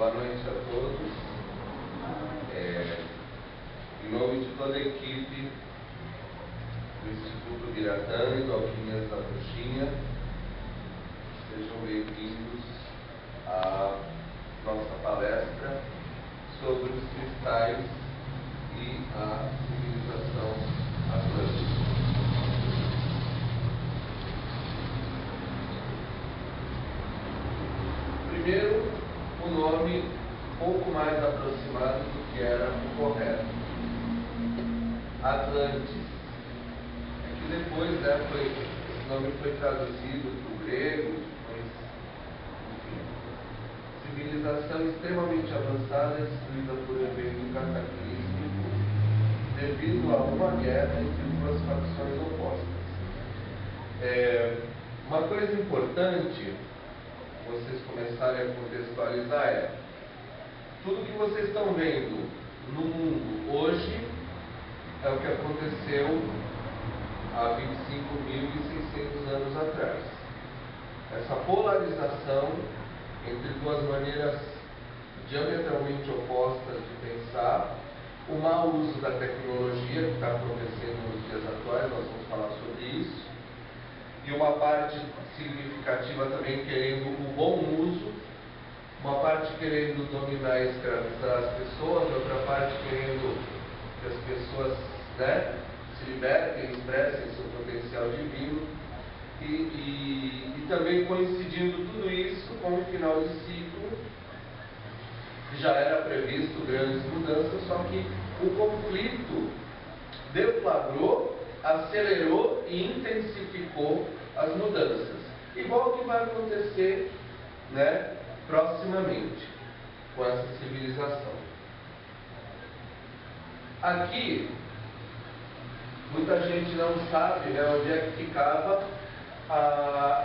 Boa noite a todos. Em nome de toda a equipe do Instituto Biratã e do Alquimias da Bruxinha, sejam bem-vindos à nossa palestra sobre os cristais e a civilização atlântica. Primeiro, o nome um pouco mais aproximado do que era o correto. Atlantis. É que depois, esse nome foi traduzido para o grego, mas, enfim. Civilização extremamente avançada, destruída por evento cataclísmico, devido a uma guerra entre duas facções opostas. Uma coisa importante vocês começarem a contextualizar tudo que vocês estão vendo no mundo hoje é o que aconteceu há 25.600 anos atrás. Essa polarização entre duas maneiras diametralmente opostas de pensar, o mau uso da tecnologia que está acontecendo nos dias atuais, nós vamos falar sobre isso, e uma parte significativa também querendo o bom uso, uma parte querendo dominar e escravizar as pessoas, outra parte querendo que as pessoas se libertem, expressem seu potencial divino, e também coincidindo tudo isso com o final de ciclo, que já era previsto grandes mudanças, só que o conflito deflagrou, acelerou e intensificou as mudanças. Igual que vai acontecer proximamente com essa civilização. Aqui, muita gente não sabe onde é que ficava.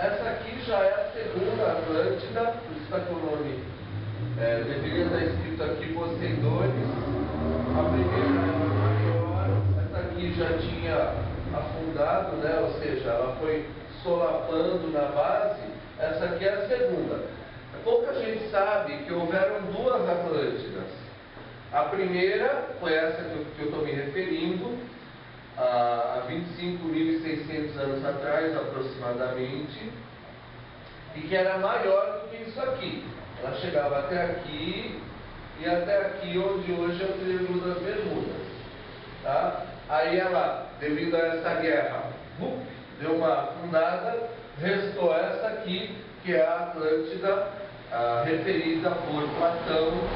Essa aqui já é a segunda Atlântida, por isso está com o nome. Deveria estar escrito aqui Poseidones. A primeira era maior, essa aqui já tinha afundado, ou seja, ela foi solapando na base. Essa aqui é a segunda. Pouca gente sabe que houveram duas Atlântidas. A primeira foi essa que eu estou me referindo, há 25.600 anos atrás, aproximadamente, e que era maior do que isso aqui. Ela chegava até aqui e até aqui, onde hoje é o Triângulo das Bermudas. Tá? Aí ela, devido a essa guerra, deu uma afundada, restou essa aqui, que é a Atlântida, referida por Platão no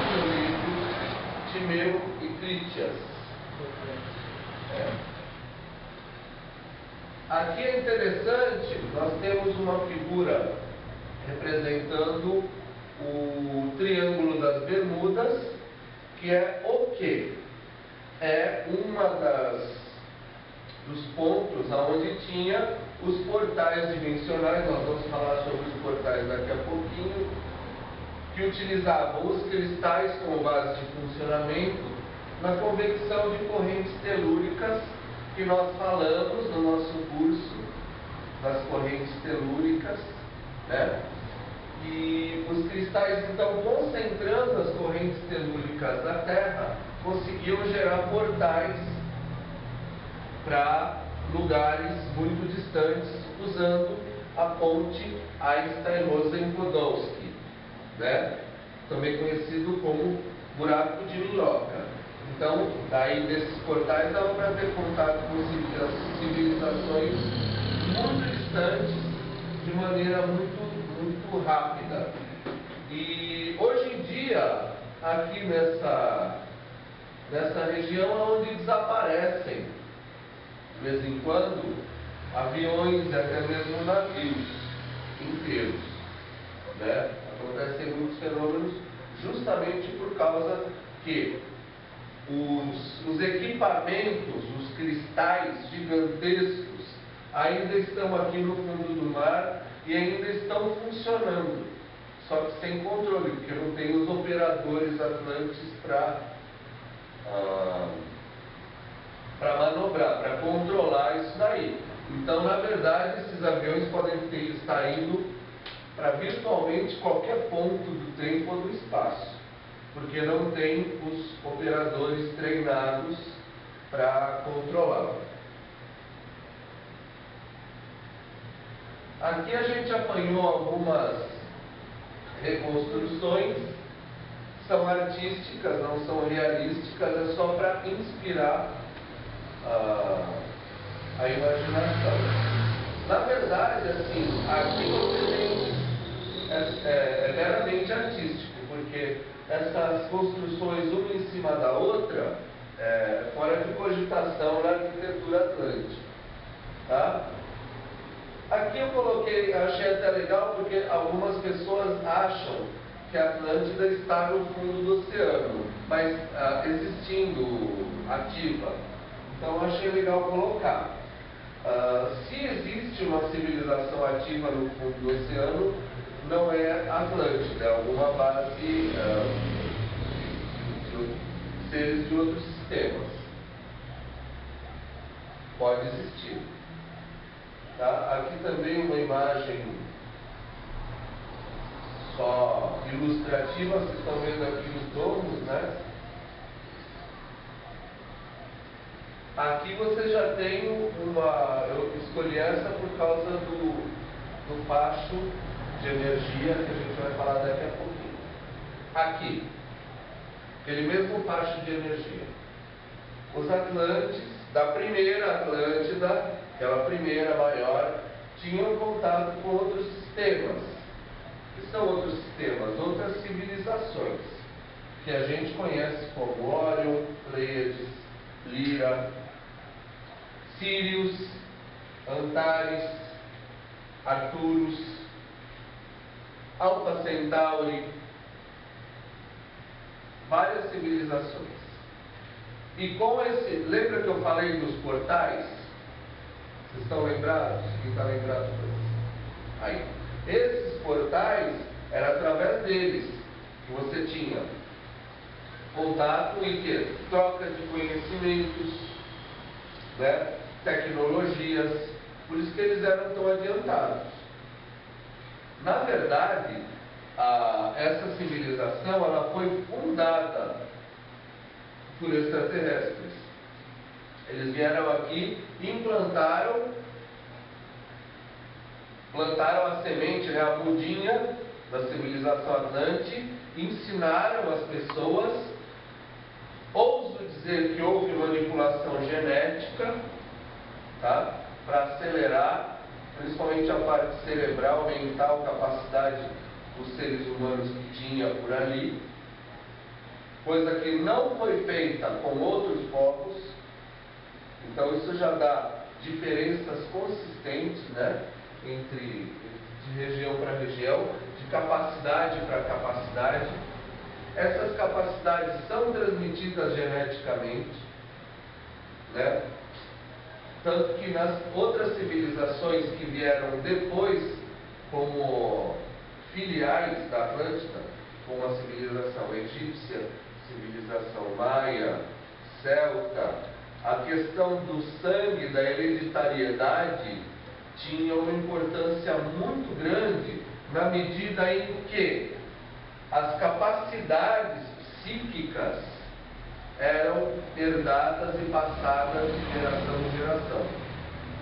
seu livro Timeu e Crítias. Aqui é interessante, nós temos uma figura representando o Triângulo das Bermudas, que é o quê? É uma dos pontos onde tinha os portais dimensionais, nós vamos falar sobre os portais daqui a pouquinho, que utilizavam os cristais como base de funcionamento na convecção de correntes telúricas, que nós falamos no nosso curso das correntes telúricas, E os cristais, então, concentrando as correntes telúricas da Terra, conseguiam gerar portais para lugares muito distantes, usando a ponte Einstein-Rosen-Podolsky, também conhecido como buraco de minhoca. Então, daí desses portais dava para ter contato com civilizações muito distantes de maneira muito rápida. E hoje em dia, aqui nessa região é onde desaparecem de vez em quando aviões e até mesmo navios inteiros. Acontecem muitos fenômenos justamente por causa que os equipamentos, os cristais gigantescos ainda estão aqui no fundo do mar e ainda estão funcionando, só que sem controle, porque não tem os operadores atlantes para manobrar, para controlar isso daí. Então, na verdade, esses aviões podem estar indo para virtualmente qualquer ponto do tempo ou do espaço, porque não tem os operadores treinados para controlá-lo. Aqui a gente apanhou algumas reconstruções, são artísticas, não são realísticas, é só para inspirar a imaginação. Na verdade, assim, aqui você tem, é meramente artístico, porque essas construções uma em cima da outra é fora de cogitação na arquitetura atlântica, tá? Aqui eu coloquei, achei até legal, porque algumas pessoas acham que a Atlântida está no fundo do oceano, mas existindo ativa. Então achei legal colocar. Se existe uma civilização ativa no fundo do oceano, não é Atlântida, é alguma base de seres de outros sistemas. Pode existir. Tá? Aqui também uma imagem só ilustrativa, vocês estão vendo aqui os domos, né? Aqui você já tem eu escolhi essa por causa do facho de energia que a gente vai falar daqui a pouquinho. Aqui, aquele mesmo facho de energia. Os Atlantes, da primeira Atlântida, aquela primeira maior, tinham contato com outros sistemas. Que são outros sistemas? Outras civilizações, que a gente conhece como Órion, Pleiades, Lira, Sírius, Antares, Arcturus, Alpha Centauri, várias civilizações. E com esse, lembra que eu falei dos portais? Vocês estão lembrados? Quem está lembrado disso? Aí, esses portais, era através deles que você tinha contato e que troca de conhecimentos, né? Tecnologias, por isso que eles eram tão adiantados. Na verdade, essa civilização ela foi fundada por extraterrestres. Eles vieram aqui e plantaram a semente, né, a mudinha da civilização Atlante, ensinaram as pessoas. Ouso dizer que houve manipulação genética, tá, para acelerar, principalmente a parte cerebral, mental, capacidade dos seres humanos que tinha por ali, coisa que não foi feita com outros povos. Então isso já dá diferenças consistentes, né, de região para região, de capacidade para capacidade. Essas capacidades são transmitidas geneticamente, né? Tanto que nas outras civilizações que vieram depois como filiais da Atlântida, como a civilização egípcia, civilização maia, celta, a questão do sangue, da hereditariedade, tinha uma importância muito grande na medida em que as capacidades psíquicas eram herdadas e passadas de geração em geração.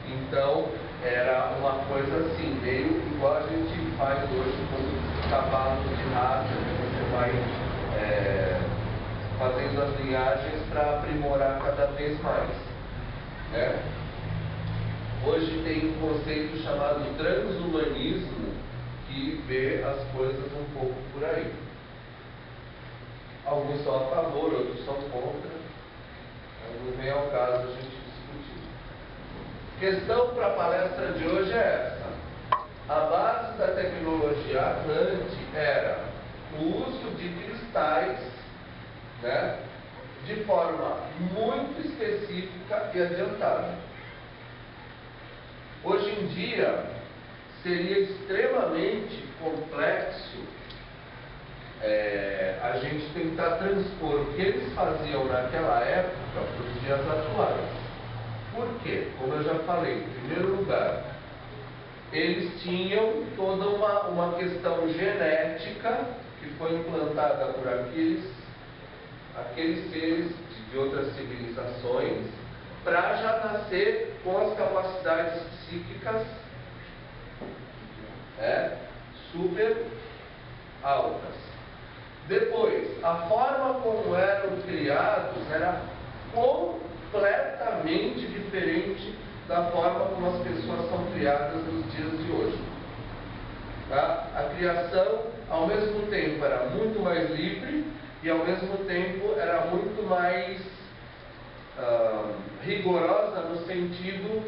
Então, era uma coisa assim, meio igual a gente faz hoje com cavalos de raça, que você vai fazendo as linhagens para aprimorar cada vez mais, né? Hoje tem um conceito chamado transhumanismo, que vê as coisas um pouco por aí. Alguns são a favor, outros são contra. Não vem ao caso a gente discutir. Questão para a palestra de hoje é essa. A base da tecnologia Atlante era o uso de cristais, né, de forma muito específica e adiantada. Hoje em dia, seria extremamente complexo a gente tentar transpor o que eles faziam naquela época para os dias atuais. Por quê? Como eu já falei, em primeiro lugar, eles tinham toda uma questão genética que foi implantada por aqueles seres de outras civilizações, para já nascer com as capacidades psíquicas super altas. Depois, a forma como eram criados era completamente diferente da forma como as pessoas são criadas nos dias de hoje. Tá? A criação, ao mesmo tempo, era muito mais livre e, ao mesmo tempo, era muito mais rigorosa no sentido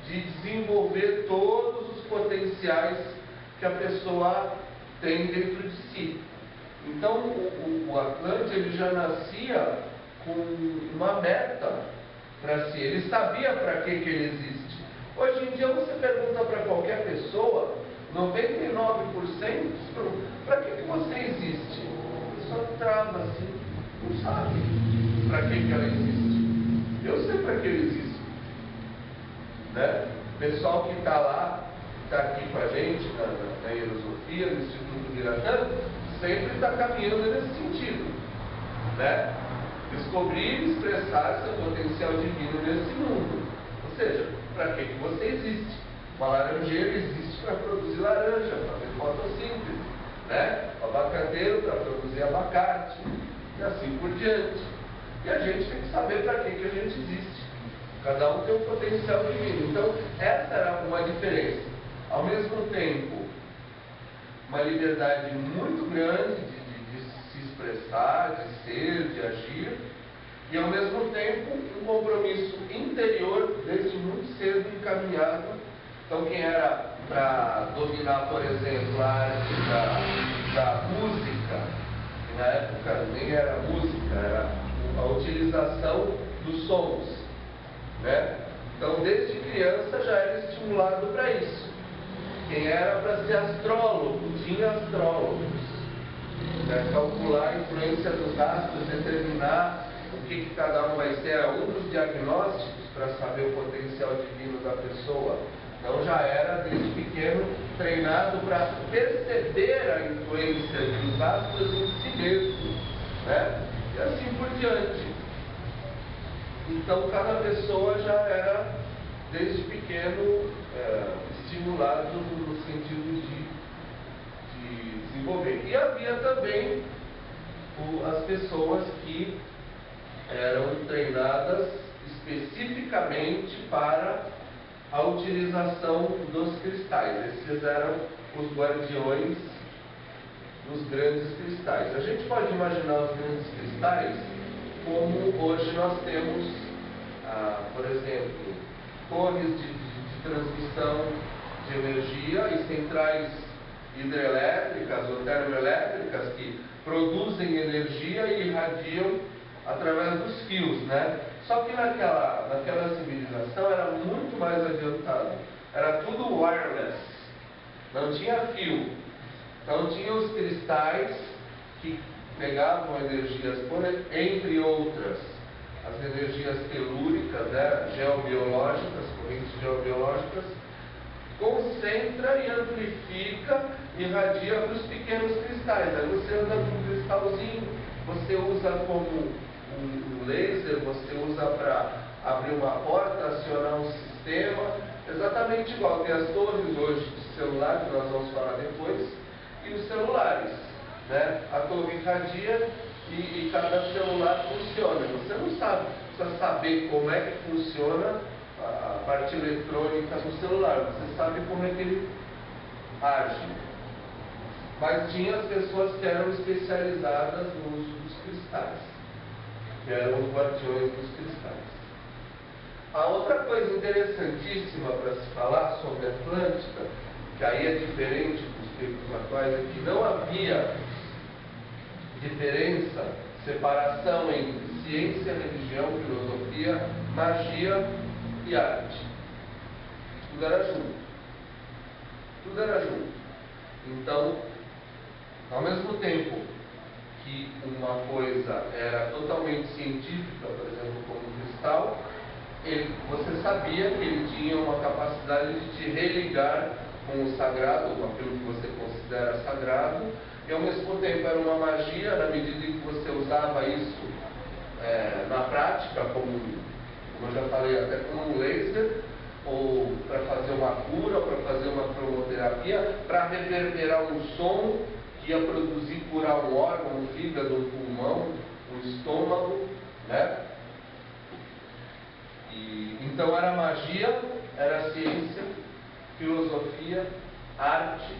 de desenvolver todos os potenciais que a pessoa tem dentro de si. Então, o Atlante, ele já nascia com uma meta para si. Ele sabia para que ele existe. Hoje em dia, você pergunta para qualquer pessoa, 99% para que você existe? A pessoa trava assim, não sabe para que ela existe. Eu sei para que ele existe. Né? O pessoal que está lá, está aqui com a gente na Filosofia, no Instituto Biratã, sempre está caminhando nesse sentido, né? Descobrir e expressar seu potencial divino nesse mundo. Ou seja, para que você existe? Uma laranjeira existe para produzir laranja, para fazer fotossíntese, né? O abacateiro para produzir abacate, e assim por diante. E a gente tem que saber para que a gente existe. Cada um tem um potencial divino. Então, essa era uma diferença. Ao mesmo tempo, uma liberdade muito grande de se expressar, de ser, de agir, e ao mesmo tempo um compromisso interior desde muito cedo encaminhado. Então, quem era para dominar, por exemplo, a arte da música, que na época nem era música, era a utilização dos sons, né? Então, desde criança já era estimulado para isso. Quem era para ser astrólogo, tinha astrólogos, né? Calcular a influência dos astros, determinar o que cada um vai ser, um dos diagnósticos para saber o potencial divino da pessoa. Então já era, desde pequeno, treinado para perceber a influência dos astros em si mesmo, né? E assim por diante. Então cada pessoa já era, desde pequeno, estimulado no sentido de desenvolver. E havia também as pessoas que eram treinadas especificamente para a utilização dos cristais. Esses eram os guardiões dos grandes cristais. A gente pode imaginar os grandes cristais como hoje nós temos, por exemplo, torres de transmissão de energia e centrais hidrelétricas ou termoelétricas que produzem energia e irradiam através dos fios, né? Só que naquela civilização era muito mais adiantado. Era tudo wireless, não tinha fio. Então tinha os cristais que pegavam energias, entre outras, as energias telúricas, né? Geobiológicas, correntes geobiológicas, concentra e amplifica e irradia para os pequenos cristais. Aí você anda com um cristalzinho, você usa como um laser, você usa para abrir uma porta, acionar um sistema, exatamente igual. Tem as torres hoje de celular, que nós vamos falar depois, e os celulares, né? A torre irradia e cada celular funciona. Você não sabe, precisa saber como é que funciona a parte eletrônica do celular, você sabe como é que ele age. Mas tinha as pessoas que eram especializadas no uso dos cristais, que eram os guardiões dos cristais. A outra coisa interessantíssima para se falar sobre a Atlântida, que aí é diferente dos tempos atuais, é que não havia diferença, separação entre ciência, religião, filosofia, magia e arte. Tudo era junto. Tudo era junto. Então, ao mesmo tempo que uma coisa era totalmente científica, por exemplo, como o cristal, você sabia que ele tinha uma capacidade de te religar com o sagrado, com aquilo que você considera sagrado, e ao mesmo tempo era uma magia na medida em que você usava isso na prática, como eu já falei, até como um laser, ou para fazer uma cura, ou para fazer uma cromoterapia, para reverberar um som que ia produzir, curar um órgão, um fígado, um pulmão, um estômago, né? Então era magia, era ciência, filosofia, arte,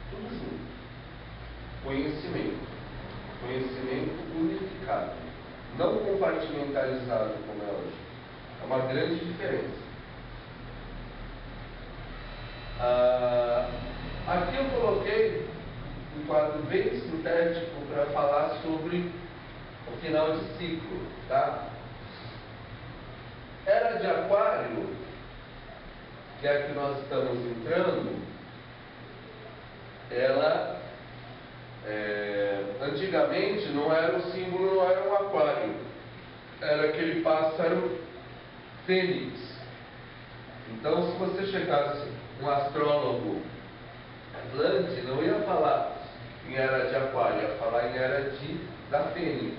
tudo junto. Conhecimento. Conhecimento unificado. Não compartimentalizado como é hoje. É uma grande diferença. Aqui eu coloquei um quadro bem sintético para falar sobre o final de ciclo, tá? Era de Aquário, que é a que nós estamos entrando, ela antigamente não era o símbolo, não era um aquário, era aquele pássaro fênix. Então, se você chegasse um astrólogo Atlante, não ia falar em era de Aquário, ia falar em era da fênix.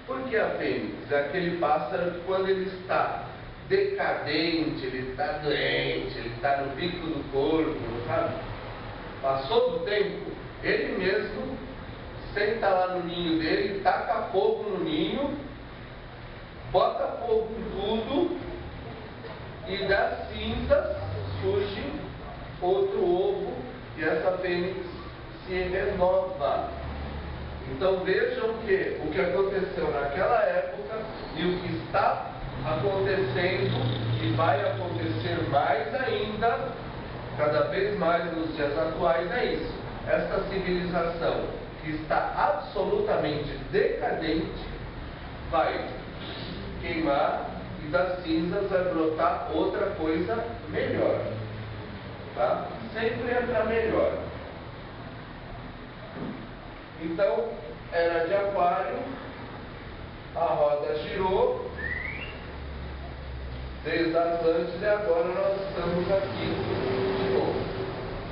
Por que a fênix? É aquele pássaro que quando ele está decadente, ele está doente, ele está no pico do corpo, sabe? Passou do tempo, ele mesmo senta lá no ninho dele, taca fogo no ninho, bota fogo em tudo, e das cinzas surge outro ovo, e essa fênix se renova. Então vejam que o que aconteceu naquela época e o que está acontecendo e vai acontecer mais ainda, cada vez mais nos dias atuais, é isso. Essa civilização que está absolutamente decadente vai queimar e das cinzas vai brotar outra coisa melhor. Tá? Sempre é para melhor. Então, era de Aquário, a roda girou, desde Atlântida, e agora nós estamos aqui de novo.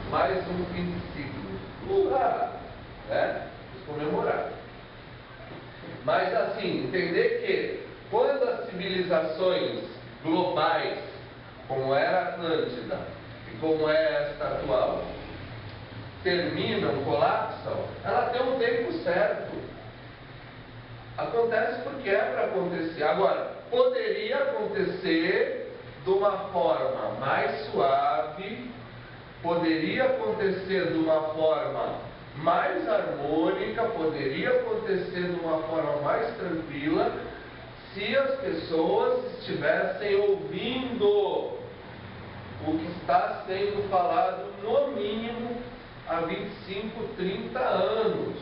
Mais um fim de ciclo. Né? Vamos comemorar. Mas assim, entender que quando as civilizações globais, como era a Atlântida e como é esta atual, terminam, colapsam, ela tem um tempo certo. Acontece porque é para acontecer. Agora, poderia acontecer de uma forma mais suave, poderia acontecer de uma forma mais harmônica, poderia acontecer de uma forma mais tranquila, se as pessoas estivessem ouvindo o que está sendo falado, no mínimo, há 25, 30 anos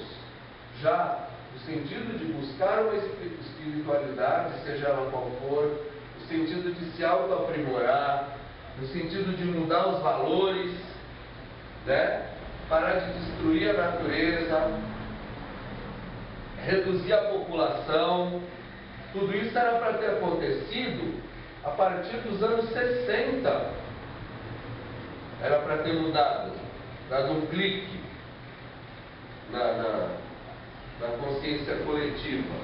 já, no sentido de buscar uma espiritualidade, seja ela qual for, no sentido de se autoaprimorar, no sentido de mudar os valores, né? Parar de destruir a natureza, reduzir a população. Tudo isso era para ter acontecido a partir dos anos 60. Era para ter mudado, dado um clique na consciência coletiva.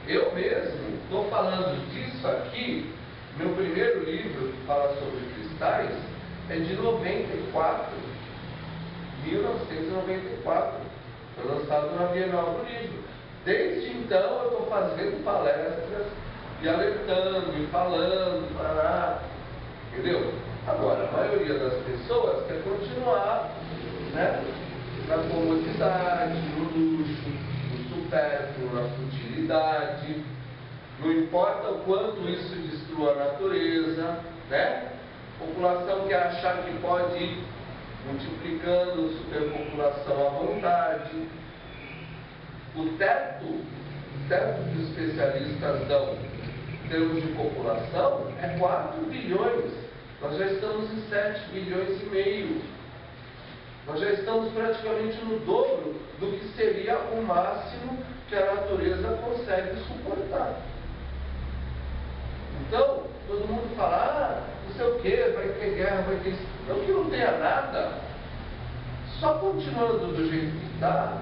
Eu mesmo estou falando disso aqui. Meu primeiro livro, que fala sobre cristais, é de 1994. Foi lançado na Bienal do Livro. Desde então eu estou fazendo palestras e alertando e falando, entendeu? Agora, a maioria das pessoas quer continuar, né, na comodidade, no luxo, no supérfluo, na futilidade. Não importa o quanto isso destrua a natureza, né? A população quer achar que pode ir multiplicando superpopulação à vontade. O teto que os especialistas dão em termos de população é 4 bilhões. Nós já estamos em 7 bilhões e meio. Nós já estamos praticamente no dobro do que seria o máximo que a natureza consegue suportar. Então, todo mundo fala, não sei o que, vai ter guerra, vai ter isso. Não que não tenha nada, só continuando do jeito que está,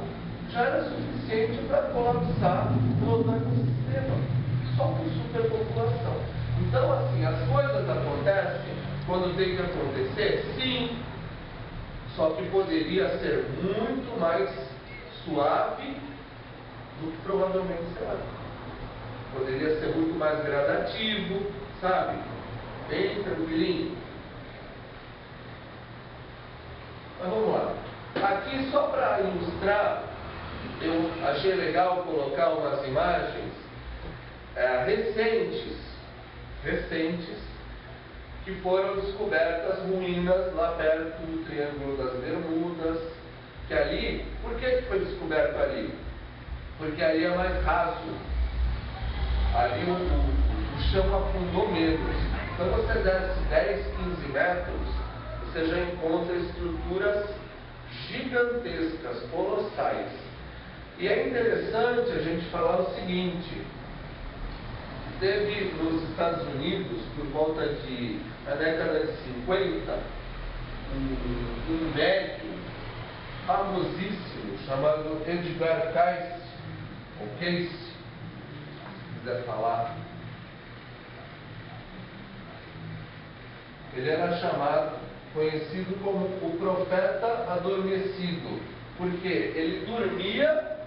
já era suficiente para colapsar todo o ecossistema, só com superpopulação. Então, assim, as coisas acontecem quando tem que acontecer, sim, só que poderia ser muito mais suave do que provavelmente será. Poderia ser muito mais gradativo, sabe? Bem tranquilinho. Mas vamos lá. Aqui, só para ilustrar, eu achei legal colocar umas imagens recentes, que foram descobertas ruínas lá perto do Triângulo das Bermudas, que ali, por que foi descoberto ali? Porque ali é mais raso, ali o chão afundou menos. Então você desce 10, 15 metros, você já encontra estruturas gigantescas, colossais. E é interessante a gente falar o seguinte: teve nos Estados Unidos, por volta da década de 50, um médico famosíssimo chamado Edgar Cayce, ou Cayce, se quiser falar. Ele era conhecido como o profeta adormecido, porque ele dormia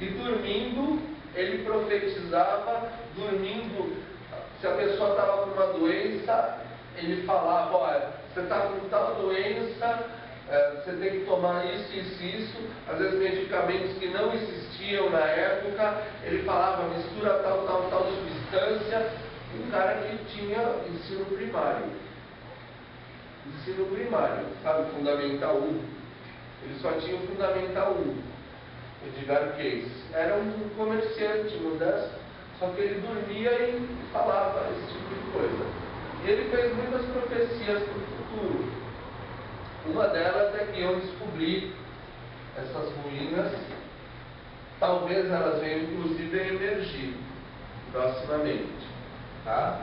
e, dormindo, ele profetizava. Dormindo, se a pessoa estava com uma doença, ele falava: olha, você está com tal doença, você tem que tomar isso, isso, isso. Às vezes medicamentos que não existiam na época, ele falava: mistura tal, tal, tal substância. Um cara que tinha ensino primário, sabe, Fundamental 1. Ele só tinha o Fundamental 1. Edgar Cayce era um comerciante modesto, só que ele dormia e falava esse tipo de coisa. E ele fez muitas profecias para o futuro. Uma delas é que iam descobrir essas ruínas, talvez elas venham inclusive a emergir proximamente, tá?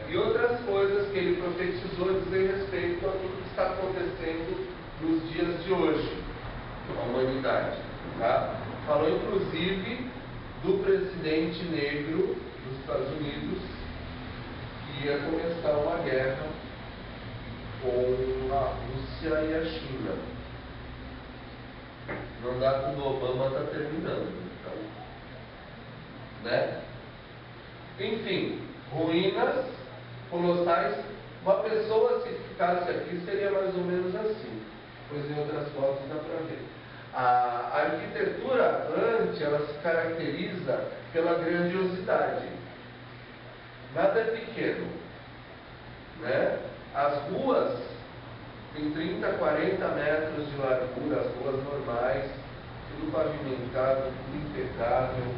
E outras coisas que ele profetizou dizem respeito a tudo que está acontecendo nos dias de hoje, a humanidade, tá? Falou inclusive do presidente negro dos Estados Unidos, que ia começar uma guerra com a Rússia e a China. O mandato do Obama está terminando, então, né? Enfim, ruínas colossais. Uma pessoa, se ficasse aqui, seria mais ou menos assim. Pois em outras fotos dá para ver. A arquitetura ante, ela se caracteriza pela grandiosidade. Nada é pequeno, né? As ruas têm 30, 40 metros de largura, as ruas normais, tudo pavimentado, tudo impecável.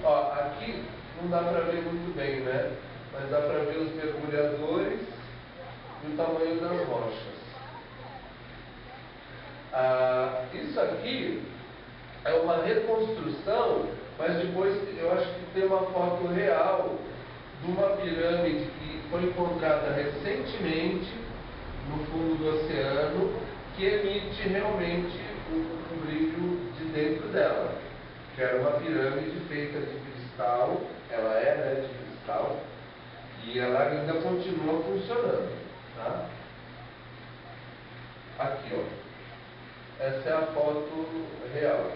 Ó, aqui não dá para ver muito bem, né? Mas dá para ver os mergulhadores e o tamanho das rochas. Isso aqui é uma reconstrução, mas depois eu acho que tem uma foto real de uma pirâmide que foi encontrada recentemente no fundo do oceano, que emite realmente um brilho de dentro dela, que era uma pirâmide feita de cristal. Ela é, né, de cristal, e ela ainda continua funcionando, tá? Aqui, ó. Essa é a foto real.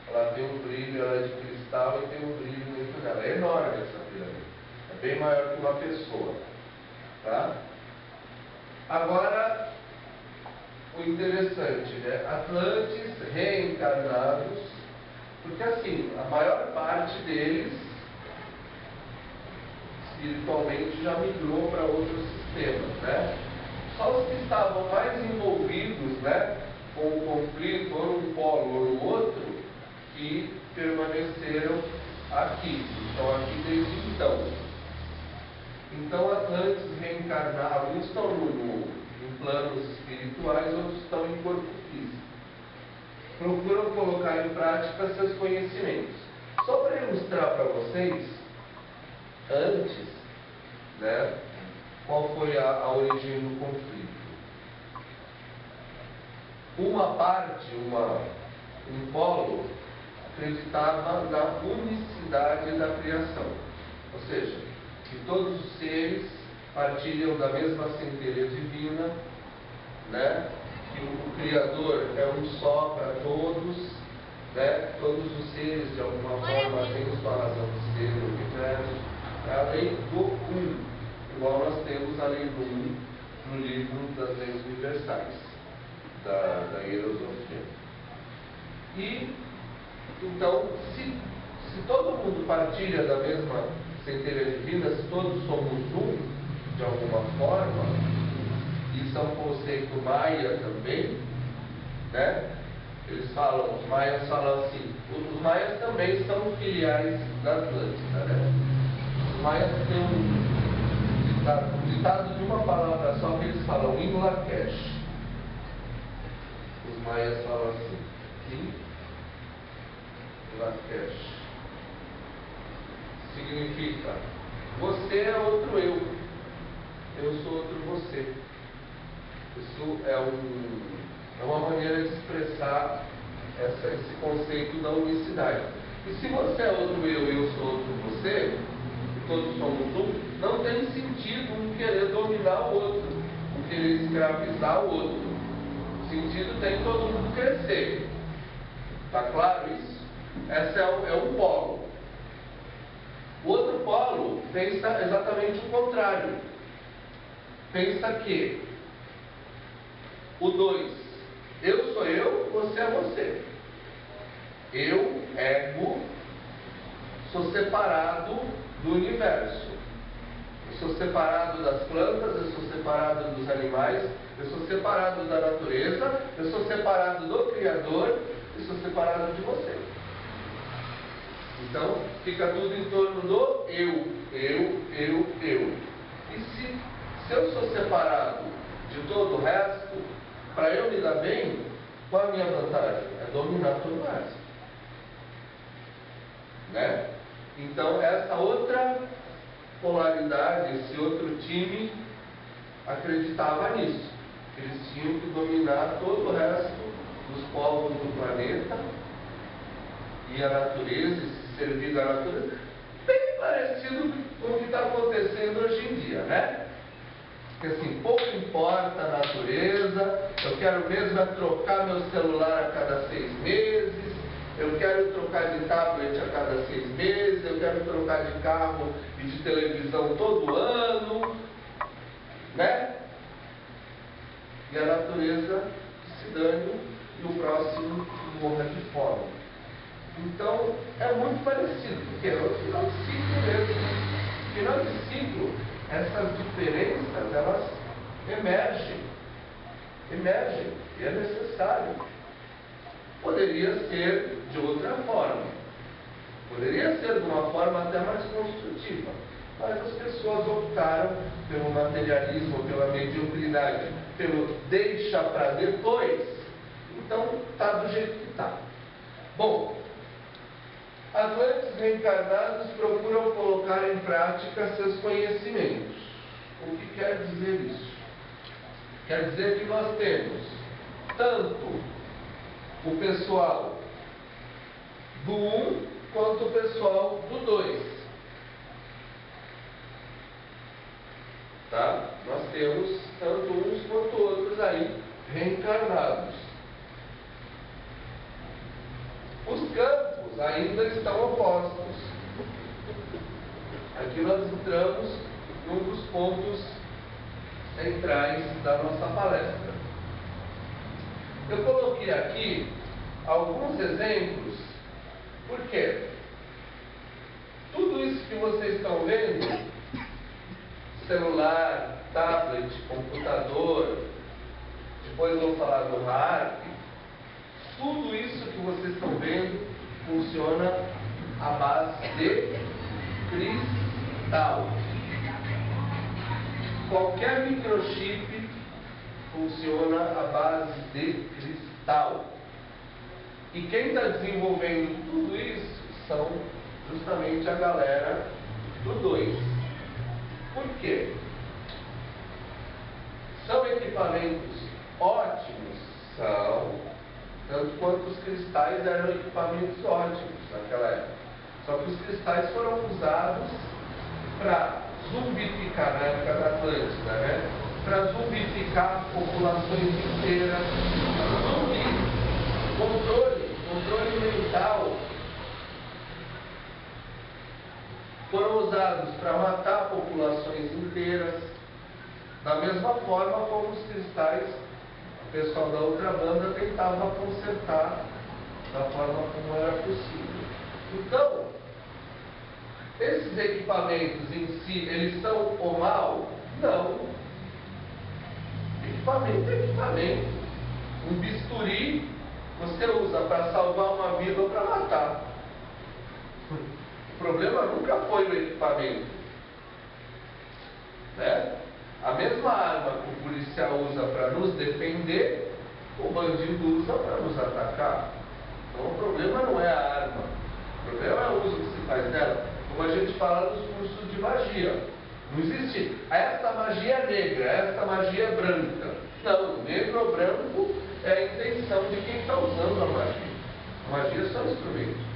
Ela tem um brilho, ela é de cristal e tem um brilho dentro dela. É enorme essa pirâmide. É bem maior que uma pessoa, tá? Agora, o interessante, né? Atlantes reencarnados, porque assim, a maior parte deles espiritualmente já migrou para outros sistemas, né? Só os que estavam mais envolvidos, né, com o conflito, ou num polo ou no outro, que permaneceram aqui. Estão aqui desde então. Então, Atlantes reencarnados, alguns estão em planos espirituais, outros estão em corpo físico. Procuram colocar em prática seus conhecimentos. Só para ilustrar para vocês, antes, né, qual foi a origem do conflito? Uma parte, um polo, acreditava na unicidade da criação, ou seja, que todos os seres partilham da mesma centelha divina, né, que o Criador é um só para todos, né, todos os seres de alguma forma têm sua razão de ser no universo, a lei do um, igual nós temos a lei do um no livro das leis universais da Hierosofia. E então, se todo mundo partilha da mesma centelha divina, se todos somos um, de alguma forma, isso é um conceito maia também, né? Eles falam, os maias falam assim, os maias também são filiais da Atlântida, né? Os maias têm um ditado de uma palavra só que eles falam, em Lakesh. Os maias falam assim, em Lakesh. Significa, você é outro eu sou outro você. Isso é uma maneira de expressar esse conceito da unicidade. E se você é outro eu sou outro você, e todos somos um, não tem sentido um querer dominar o outro, um querer escravizar o outro. O sentido tem todo mundo crescer. Está claro isso? Esse é um polo. O outro polo pensa exatamente o contrário. Pensa que o 2, eu sou eu, você é você. Eu, ego, sou separado do universo. Eu sou separado das plantas, eu sou separado dos animais, eu sou separado da natureza, eu sou separado do Criador, eu sou separado de você. Então, fica tudo em torno do eu. E se eu sou separado de todo o resto, para eu me dar bem, qual é a minha vantagem? É dominar todo o resto. Né? Então, essa outra polaridade, esse outro time, acreditava nisso. Eles tinham que dominar todo o resto dos povos do planeta e a natureza, e se servir da natureza, bem parecido com o que está acontecendo hoje em dia, né? Porque assim, pouco importa a natureza, eu quero mesmo é trocar meu celular a cada 6 meses, eu quero trocar de tablet a cada 6 meses, eu quero trocar de carro e de televisão todo ano, né? E a natureza se dane e o próximo morra de fome. Então, é muito parecido, porque é o final de ciclo mesmo. No final de ciclo, essas diferenças, elas emergem, e é necessário. Poderia ser de outra forma, poderia ser de uma forma até mais construtiva, mas as pessoas optaram pelo materialismo, pela mediocridade, pelo deixa para depois, então está do jeito que está. Bom, Atlantes reencarnados procuram colocar em prática seus conhecimentos. O que quer dizer isso? Quer dizer que nós temos tanto o pessoal do 1 quanto o pessoal do 2. Tá? Nós temos tanto uns quanto outros aí reencarnados. Os campos ainda estão opostos. Aqui nós entramos num dos pontos centrais da nossa palestra. Eu coloquei aqui alguns exemplos, porque tudo isso que vocês estão vendo, celular, tablet, computador, depois vou falar do HARP, tudo isso que vocês estão vendo funciona à base de cristal. Qualquer microchip funciona à base de cristal. E quem está desenvolvendo tudo isso são justamente a galera do 2. Por quê? São equipamentos ótimos, são, tanto quanto os cristais eram equipamentos ótimos naquela época. Só que os cristais foram usados para zumbificar, na época da Atlântida, né? Para zumbificar populações inteiras, controle mental, foram usados para matar populações inteiras, da mesma forma como os cristais, o pessoal da outra banda tentava consertar da forma como era possível. Então, esses equipamentos em si, eles são o mal? Não. Equipamento é equipamento. Um bisturi você usa para salvar uma vida ou para matar. O problema nunca foi o equipamento, né? A mesma arma que o policial usa para nos defender, o bandido usa para nos atacar. Então o problema não é a arma, o problema é o uso que se faz dela. Como a gente fala nos cursos de magia, não existe esta magia negra, esta magia branca. Não, negro ou branco é a intenção de quem está usando a magia. A magia é só um instrumento.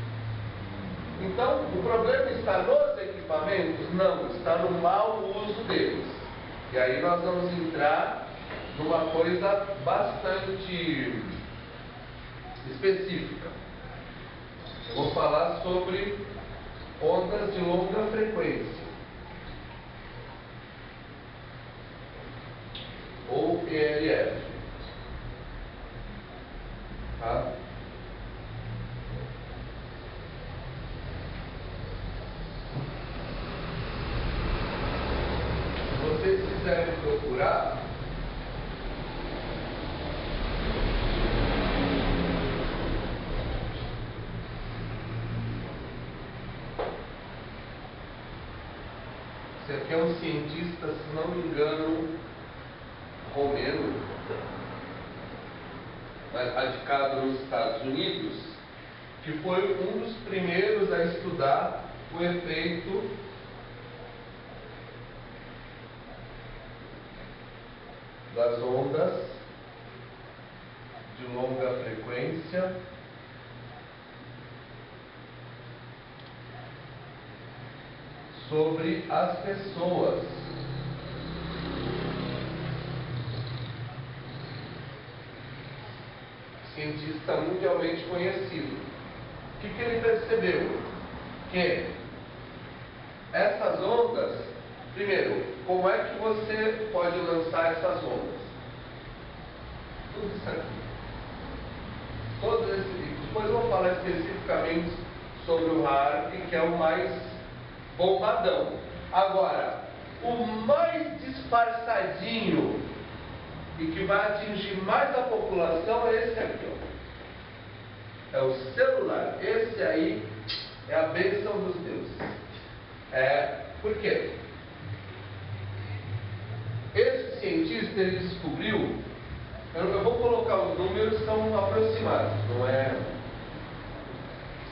Então, o problema está nos equipamentos? Não, está no mau uso deles. E aí nós vamos entrar numa coisa bastante específica. Eu vou falar sobre ondas de longa frequência, ou ELF. Tá? Se vocês quiserem procurar, esse aqui é um cientista, se não me engano, romeno, radicado nos Estados Unidos, que foi um dos primeiros a estudar o efeito das ondas de longa frequência sobre as pessoas. Cientista mundialmente conhecido. O que ele percebeu? Que essas ondas, primeiro, como é que você pode lançar essas ondas? Tudo isso aqui. Todos esses livros. Depois eu vou falar especificamente sobre o HAARP, que é o mais bombadão. Agora, o mais disfarçadinho e que vai atingir mais a população é esse aqui, ó. É o celular. Esse aí é a bênção dos deuses. Por quê? Esse cientista, ele descobriu, eu vou colocar os números, são aproximados, não é?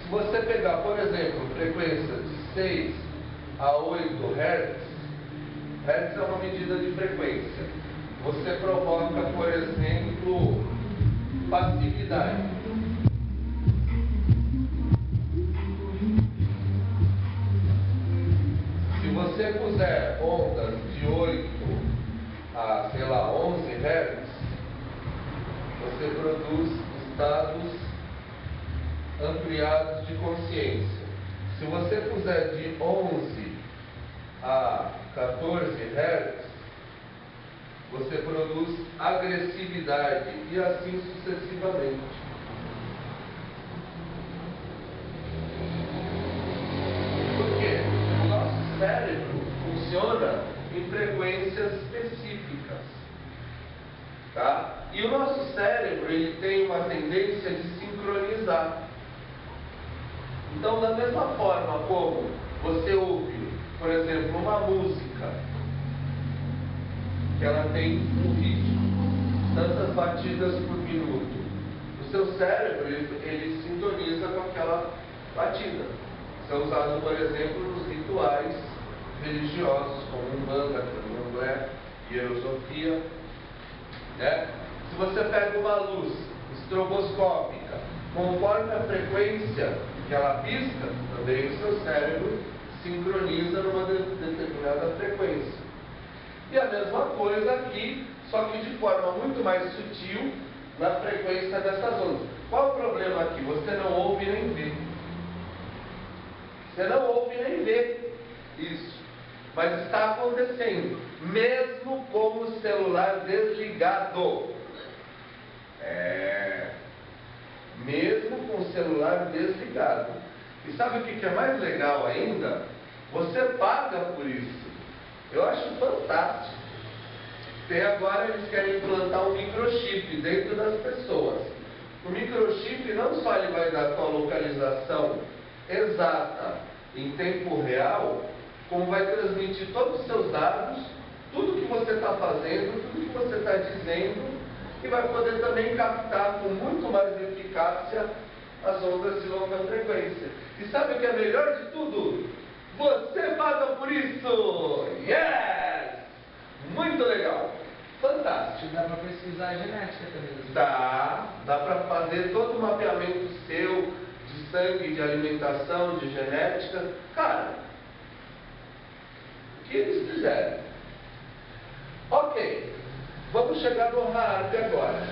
Se você pegar, por exemplo, frequência de 6 a 8 Hz, Hertz é uma medida de frequência. Você provoca, por exemplo, passividade. Se você puser ondas de 8 a, sei lá, 11 Hz, você produz estados ampliados de consciência. Se você puser de 11 a 14 Hz, você produz agressividade e assim sucessivamente. Por quê? O nosso cérebro funciona em frequências específicas, tá? E o nosso cérebro, ele tem uma tendência de sincronizar. Então, da mesma forma como você ouve, por exemplo, uma música, que ela tem um ritmo, tantas batidas por minuto, o seu cérebro, ele sintoniza com aquela batida. Isso é usado, por exemplo, nos rituais religiosos, como Umbanda, Candomblé, Hierosofia, né? Se você pega uma luz estroboscópica, conforme a frequência que ela pisca, também o seu cérebro sincroniza numa determinada frequência. E a mesma coisa aqui, só que de forma muito mais sutil na frequência dessas ondas. Qual o problema aqui? Você não ouve nem vê. Você não ouve nem vê isso. Mas está acontecendo, mesmo com o celular desligado. Mesmo com o celular desligado. E sabe o que é mais legal ainda? Você paga por isso. Eu acho fantástico. Agora eles querem implantar um microchip dentro das pessoas. O microchip não só ele vai dar a tua localização exata em tempo real, como vai transmitir todos os seus dados, tudo que você está fazendo, tudo que você está dizendo, e vai poder também captar com muito mais eficácia as ondas de longa frequência. E sabe o que é melhor de tudo? Você paga por isso! Yes! Muito legal! Fantástico! Dá para pesquisar a genética também. Dá para fazer todo o mapeamento seu, de sangue, de alimentação, de genética. Cara, o que eles quiserem. Ok, vamos chegar no HAARP agora.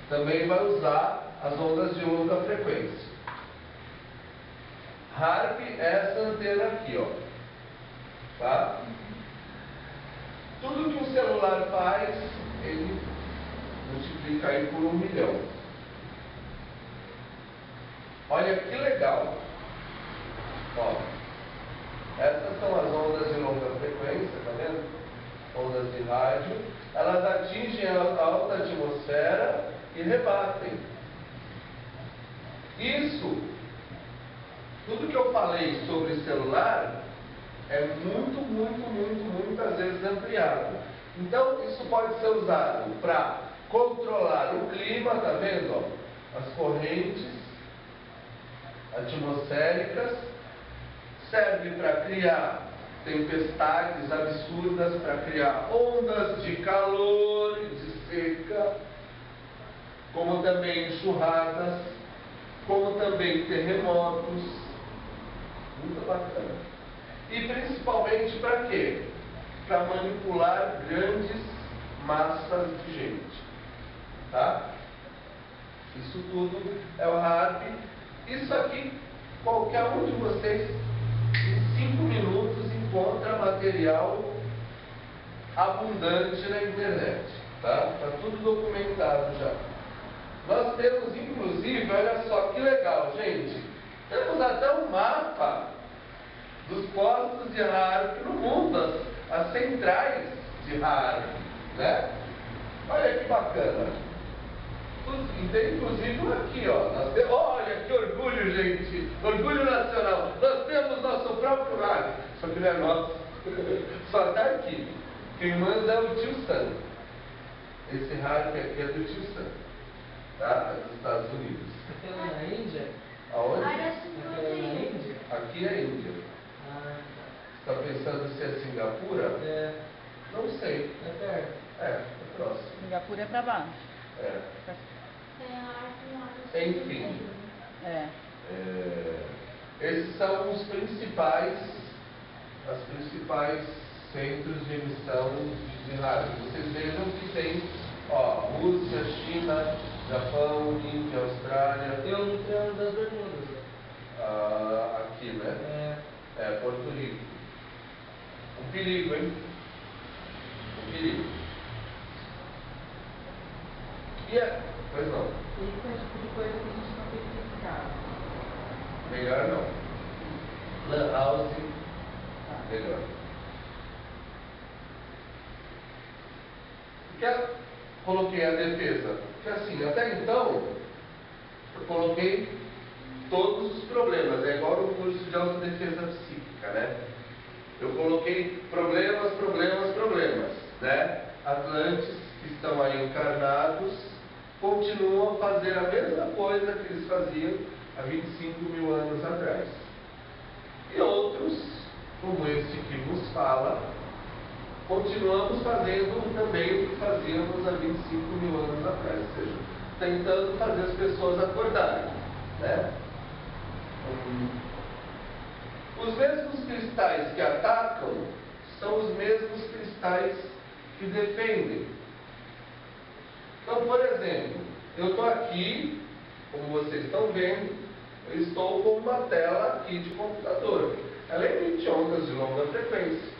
Também vai usar as ondas de longa frequência. HAARP é essa antena aqui, ó. Tá? Tudo que um celular faz, ele multiplica aí por 1 milhão. Olha que legal. Ó, essas são as ondas de longa frequência, tá vendo? Ondas de rádio. Elas atingem a alta atmosfera e rebatem. Isso, tudo que eu falei sobre celular, é muitas vezes ampliado. Então, isso pode ser usado para controlar o clima, tá vendo? Ó? As correntes atmosféricas, serve para criar tempestades absurdas, para criar ondas de calor e de seca, como também enxurradas, como também terremotos. Muito bacana. E principalmente para quê? Para manipular grandes massas de gente. Tá? Isso tudo é o HAARP. Isso aqui, qualquer um de vocês, em 5 minutos, encontra material abundante na internet. Tá? Está tudo documentado já. Nós temos, inclusive, olha só que legal, gente. Temos até um mapa dos postos de HAARP no mundo, as centrais de HAARP, né? Olha que bacana. E tem inclusive um aqui, ó. Olha que orgulho, gente. Orgulho nacional. Nós temos nosso próprio HAARP. Só que não é nosso. Só está aqui. Quem manda é o tio Sam. Esse HAARP aqui é do tio Sam. Tá? É dos Estados Unidos. Aquela na Índia? Aonde? Aquela na Índia? Aqui é Índia. Está pensando se é Singapura? É. Não sei. É perto. É próximo. Singapura é para baixo. Enfim. É. Esses são os principais centros de emissão de rádio. Vocês vejam que tem, ó, Rússia, China, Japão, Índia, Austrália. Tem um Triângulo das Bermudas. Aqui, né? Porto Rico. Um perigo, hein? Um perigo. Pois não. Isso é o tipo de coisa que a gente não tem que ficar. Melhor não. Lan house, melhor. Porque coloquei a defesa. Porque assim, até então, eu coloquei todos os problemas. É igual no curso de autodefesa psíquica, né? Eu coloquei problemas, né? Atlantes que estão aí encarnados continuam a fazer a mesma coisa que eles faziam há 25 mil anos atrás. E outros, como este que nos fala, continuamos fazendo também o que fazíamos há 25 mil anos atrás, ou seja, tentando fazer as pessoas acordarem, né? Os mesmos cristais que atacam são os mesmos cristais que defendem. Então, por exemplo, eu estou aqui, como vocês estão vendo, eu estou com uma tela aqui de computador. Ela emite ondas de longa frequência.